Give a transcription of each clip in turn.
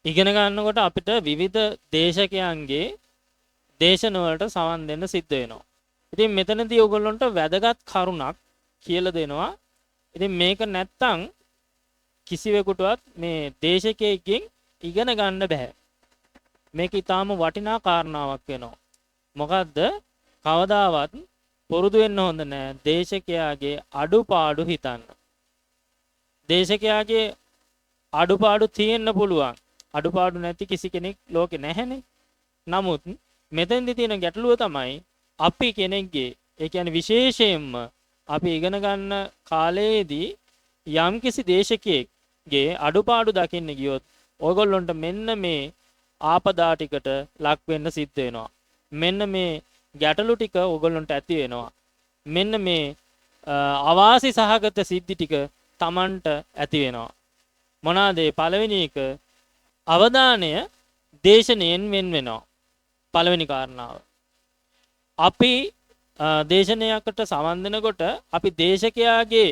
ඉගෙන ගන්නකොට අපිට විවිධ දේශකයන්ගේ දේශන වලට සවන් දෙන්න සිද්ධ වෙනවා. ඉතින් මෙතනදී ඔයගොල්ලන්ට වැදගත් කරුණක් කියලා දෙනවා. ඉතින් මේක නැත්තම් කිසිවෙකුටවත් මේ දේශකයෙක්ගෙන් ඉගෙන ගන්න බෑ. මේක ඊටාම වටිනා කාරණාවක් වෙනවා. මොකද්ද? කවදාවත් පුරුදු වෙන්න හොඳ නෑ දේශකයාගේ අඩුපාඩු හිතන්න. දේශකයාගේ අඩුපාඩු තියෙන්න පුළුවන්. අඩුපාඩු නැති කිසි කෙනෙක් ලෝකේ නැහැනේ. නමුත් මෙතෙන්දී තියෙන ගැටලුව තමයි අපි කෙනෙක්ගේ ඒ කියන්නේ විශේෂයෙන්ම අපි ඉගෙන ගන්න කාලයේදී යම්කිසි දේශකයෙක්ගේ අඩුපාඩු දකින්න ගියොත් ඔයගොල්ලොන්ට මෙන්න මේ ආපදා ටිකට ලක් වෙන්න සිද්ධ වෙනවා. මෙන්න මේ ගැටලු ටික ඔයගොල්ලොන්ට ඇති වෙනවා. මෙන්න මේ අවාසි සහගත සිද්ධි ටික Tamanට ඇති වෙනවා. මොනවාද? පළවෙනි එක අවධානය දේශනයෙන් වෙන් වෙනවා. පළවෙනි කාරණාව. අපි දේශනයකට සවන් දෙනකොට අපි දේශකයාගේ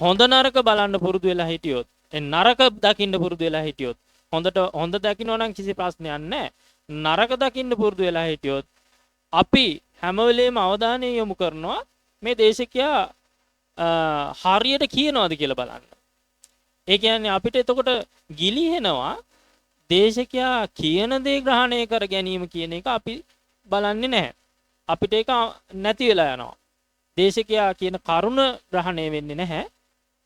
හොඳ නරක බලන්න පුරුදු වෙලා හිටියොත්, නරක දකින්න පුරුදු වෙලා හිටියොත්, හොඳ දකින්න නම් කිසි ප්‍රශ්නයක් නැහැ. නරක දකින්න පුරුදු වෙලා හිටියොත් අපි හැම වෙලේම අවධානය යොමු කරනවා මේ දේශකයා හරියට කියනවාද කියලා බලන්න. ඒ කියන්නේ අපිට එතකොට ගිලිහෙනවා දේශකයා කියන දේ ග්‍රහණය කර ගැනීම කියන එක අපි බලන්නේ නැහැ. අපිට ඒක නැති වෙලා යනවා. දේශකයා කියන කරුණ ග්‍රහණය වෙන්නේ නැහැ.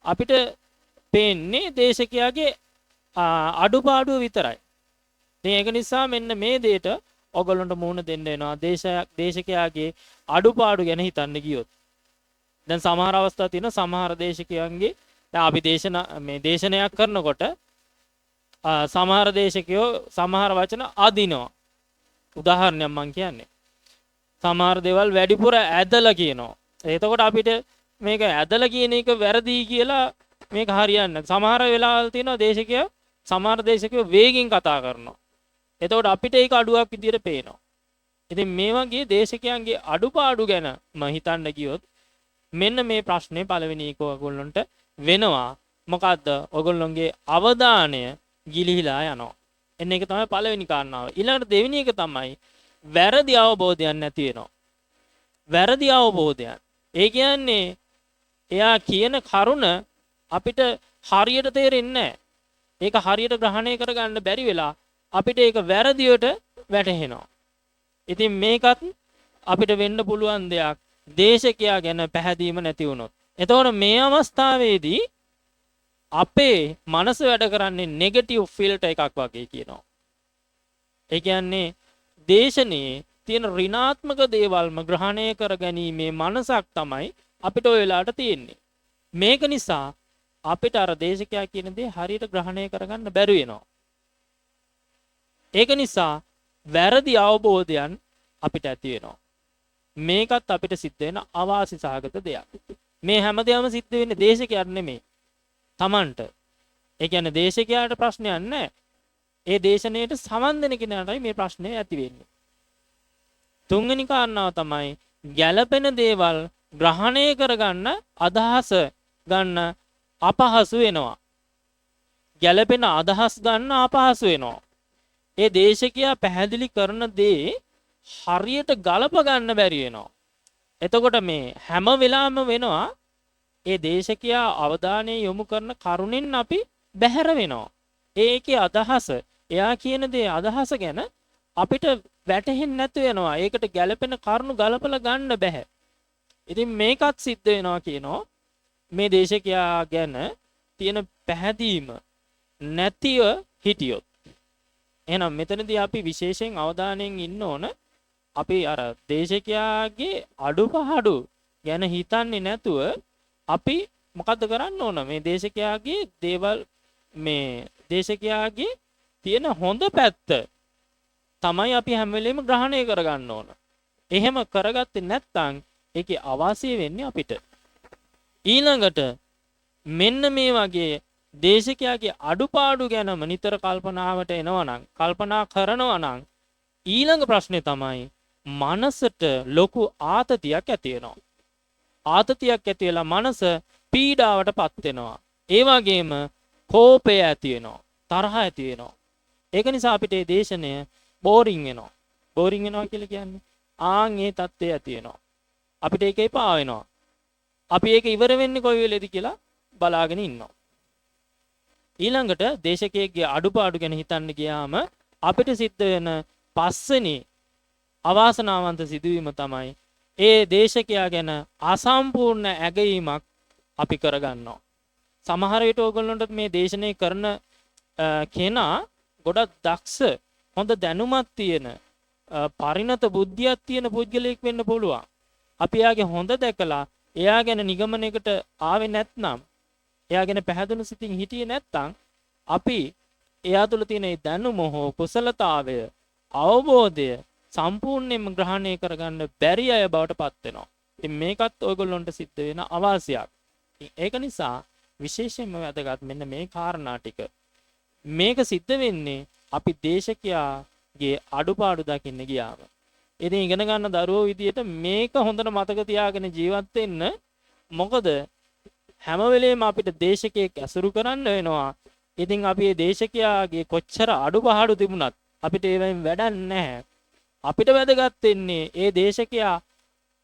අපිට පේන්නේ දේශකයාගේ අඩුපාඩුව විතරයි. ඉතින් ඒක නිසා මෙන්න මේ දෙයට ඔයගොල්ලන්ට මුහුණ දෙන්න වෙනවා. දේශකයාගේ අඩුපාඩු ගැන හිතන්න ගියොත්. දැන් සමහර අවස්ථා තියෙනවා සමහර දේශකයන්ගේ දැන් අපි දේශනයක් කරනකොට සමහර දේශකයෝ සමහර වචන අදිනවා. උදාහරණයක් මම කියන්නේ. සමහර දේවල් වැඩිපුර ඇදලා කියනවා. එතකොට අපිට මේක ඇදලා කියන එක වැරදි කියලා මේක හරියන්නේ නැහැ. සමහර වෙලාවල් තියෙනවා සමහර දේශකයෝ වේගෙන් කතා කරනවා. එතකොට අපිට ඒක අඩුවක් විදියට පේනවා. ඉතින් මේ වගේ දේශකයන්ගේ අඩුපාඩු ගැන හිතන්න ගියොත් මෙන්න මේ ප්‍රශ්නේ පළවෙනි එක ඔයගොල්ලන්ට වෙනවා. මොකද්ද? ඔයගොල්ලන්ගේ අවධානය ගිලිහිලා යනවා. එන්න එක තමයි පළවෙනි කාරණාව. ඊළඟට දෙවෙනි එක තමයි වැරදි අවබෝධයක් නැති වෙනවා. වැරදි අවබෝධයක්. ඒ කියන්නේ එයා කියන කරුණ අපිට හරියට තේරෙන්නේ නැහැ. ඒක හරියට ග්‍රහණය කරගන්න බැරි වෙලා අපිට ඒක වැරදියට වැටහෙනවා. ඉතින් මේකත් අපිට වෙන්න පුළුවන් දෙයක් දේශකයා ගැන පැහැදීම නැති වුණොත්. එතකොට මේ අවස්ථාවේදී අපේ මනස වැඩ කරන්නේ නෙගටිව් ෆිල්ටර් එකක් වගේ කියනවා. ඒ කියන්නේ දේශනේ තියෙන ඍණාත්මක දේවල්ම ග්‍රහණය කර ගැනීමේ මනසක් තමයි අපිට ඔය වෙලාවට තියෙන්නේ. මේක නිසා අපිට අර දේශකයා කියන දේ හරියට ග්‍රහණය කරගන්න බැරි වෙනවා. ඒක නිසා වැරදි අවබෝධයන් අපිට ඇති වෙනවා. මේකත් අපිට සිද්ධ වෙන අවාසි සහගත දෙයක්. මේ හැමදේම සිද්ධ වෙන්නේ දේශකයාට නෙමෙයි. Tamanට. ඒ කියන්නේ දේශකයාට ප්‍රශ්නයක් නැහැ. ඒ දේශනයට සමන් දෙන කෙනාටයි මේ ප්‍රශ්නේ ඇති වෙන්නේ. තුන්වෙනි කාරණාව තමයි ගැළපෙන දේවල් ග්‍රහණය කරගන්න අදහස ගන්න අපහසු වෙනවා. ගැළපෙන අදහස් ගන්න අපහසු වෙනවා. ඒ දේශකයා පැහැදිලි කරන දේ හරියට ගලප ගන්න බැරි වෙනවා. එතකොට මේ හැම වෙලාවෙම වෙනවා ඒ දේශකයා අවධානය යොමු කරන කරුණෙන් අපි බැහැර වෙනවා. ඒකේ අදහස, එයා කියන දේ අදහස ගැන අපිට වැටහෙන්නේ නැතු වෙනවා. ඒකට ගැළපෙන කරුණු ගලපලා ගන්න බෑ. ඉතින් මේකත් සිද්ධ වෙනවා කියනවා. මේ දේශකයා ගැන තියෙන පැහැදීම නැතිව හිටියොත්. එහෙනම් මෙතනදී අපි විශේෂයෙන් අවධානයෙන් ඉන්න ඕන. අපි අර දේශකයාගේ අඩුපහඩු ගැන හිතන්නේ නැතුව අපි මොකද්ද කරන්න ඕන? මේ දේශකයාගේ දේවල් මේ දේශකයාගේ තියෙන හොඳ පැත්ත තමයි අපි හැම වෙලෙම ග්‍රහණය කරගන්න ඕන. එහෙම කරගත්තේ නැත්නම් ඒකේ අවාසිය වෙන්නේ අපිට. ඊළඟට මෙන්න මේ වගේ දේශකයාගේ අඩුපාඩු ගැනම නිතර කල්පනාවට එනවා කල්පනා කරනවා නම් ඊළඟ ප්‍රශ්නේ තමයි මනසට ලොකු ආතතියක් ඇති වෙනවා. ආතතියක් ඇති වෙලා මනස පීඩාවටපත් වෙනවා. ඒ වගේම කෝපය ඇති වෙනවා. තරහ ඇති වෙනවා. ඒක නිසා අපිට මේ දේශනය බෝරින් වෙනවා. බෝරින් වෙනවා කියලා කියන්නේ ආන් ඒ தත්ත්වය ඇති වෙනවා. අපිට ඒක එපා වෙනවා. අපි ඒක ඉවර වෙන්නේ කොයි වෙලේද කියලා බලාගෙන ඉන්නවා. ඊළඟට දේශකයේ අඩුපාඩු ගැන හිතන්න ගියාම අපිට සිද්ධ වෙන පස්වෙනි අවාසනාවන්ත සිදුවීම තමයි ඒ දේශකයා ගැන අසම්පූර්ණ ඇගීමක් අපි කරගන්නවා. සමහර විට ඕගොල්ලන්ට මේ දේශනේ කරන කෙනා ගොඩක් දක්ෂ හොඳ දැනුමක් තියෙන පරිණත බුද්ධියක් තියෙන පුද්ගලයෙක් වෙන්න පුළුවන්. අපි එයාගේ හොඳ දැකලා එයා ගැන නිගමනයකට ආවේ නැත්නම් එයා ගැන පැහැදුණු සිතින් හිටියේ නැත්නම් අපි එයා තුළ තියෙන ඒ දැනුම හෝ කුසලතාවය අවබෝධය සම්පූර්ණයෙන්ම ග්‍රහණය කරගන්න බැරි අය බවට පත් වෙනවා. ඉතින් මේකත් ඔයගොල්ලන්ට සිද්ධ වෙන අවාසියක්. ඒක නිසා විශේෂයෙන්ම වැදගත් මෙන්න මේ කාරණා ටික. මේක සිද්ධ වෙන්නේ අපි දේශකයාගේ අඩුපාඩු දකින්න ගියාම. ඉතින් ඉගෙන ගන්න දරුවෝ විදියට මේක හොඳට මතක තියාගෙන ජීවත් වෙන්න. මොකද හැම වෙලේම අපිට දේශකයෙක් ඇසුරු කරන්න වෙනවා. ඉතින් අපි මේ දේශකයාගේ කොච්චර අඩුපාඩු තිබුණත් අපිට ඒවෙන් වැඩක් නැහැ. අපිට වැදගත් වෙන්නේ ඒ දේශකයා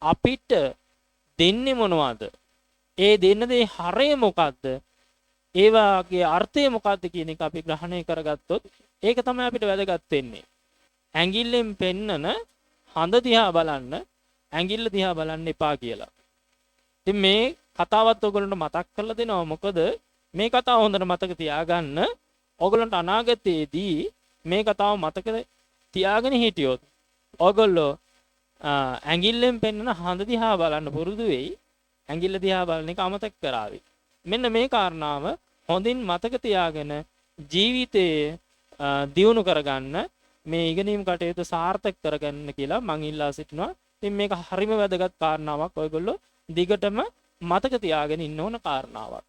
අපිට දෙන්නේ මොනවද? ඒ දෙන්න දේ හරය මොකද්ද? ඒ වාගේ අර්ථය මොකද්ද කියන එක අපි ග්‍රහණය කරගත්තොත් ඒක තමයි අපිට වැදගත් වෙන්නේ. ඇඟිල්ලෙන් පෙන්නන හඳ දිහා බලන්න ඇඟිල්ල දිහා බලන්න එපා කියලා. ඉතින් මේ කතාවත් ඔයගොල්ලන්ට මතක් කරලා දෙනවා. මොකද මේ කතාව හොඳට මතක තියාගන්න. ඔයගොල්ලන්ට අනාගතයේදී මේ කතාව මතක තියාගෙන හිටියොත් ඔයගොල්ලෝ ඇඟිල්ලෙන් පෙන්නන හඳ දිහා බලන්න පුරුදු වෙයි. ඇඟිල්ල දිහා බලන එක අමතක කරાવી. මෙන්න මේ කාරණාව හොඳින් මතක තියාගෙන ජීවිතයේ දියුණු කරගන්න මේ ඉගෙනීම් කටයුතු සාර්ථක කරගන්න කියලා මම ඉල්ලා සිටිනවා. ඉතින් මේක හරිම වැදගත් කාරණාවක්. ඔයගොල්ලෝ දිගටම මතක තියාගෙන ඉන්න ඕන කාරණාවක්.